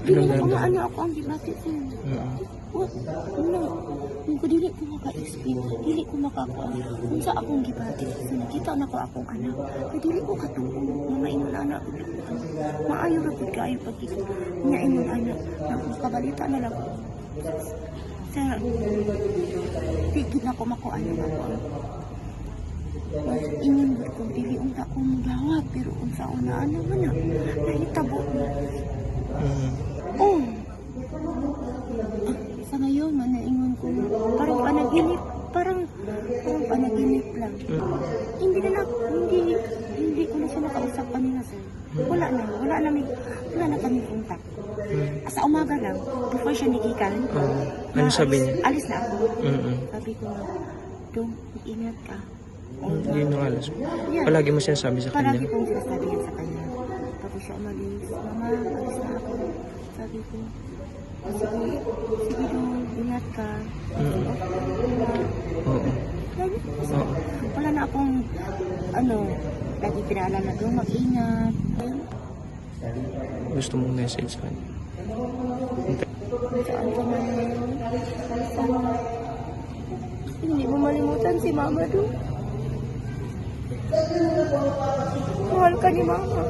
Dili Anong na ko naramdaman? ano ako ang gibati sir. What? Ano? Kung dili ko maka-explain, dili ko makakuha. Kung sa akong gibati, sa nakita na ko akong anak, kaya dili ko katungkol. Mga ingon anak, maayo ra pud kaayo pag niya ingon anak. Kabalita na lang. Sa tigid na ko makuha na ako. Ingon ba kung dili unta ko magawat, pero unsa una ano man na, nahitabo na. Oh! Sa ngayon, naingon ko, parang panaginip lang. Hindi ko na siya nakausap kanina, sir. Wala na kami kontak. Sa umaga lang, before siya nigikan, Ano sabi niya? alis na ako. Sabi ko, Dong, ingat ka. Yun yung alas. Yeah. Palagi mo sinasabi sa kanya? Palagi kong sinasabi yan sa kanya. Tapos siya umalis, Mama, alis na ako. Sabi ko, sige dong, ingat ka. Oo. Lagi, Oo. wala na akong, lagi pinaalala dong, mag-ingat. Ayun, Gusto mong message sa kanya? saan ka man ngayon? Sana, hindi mo malimutan si Mama dong. Mahal ka ni Mama.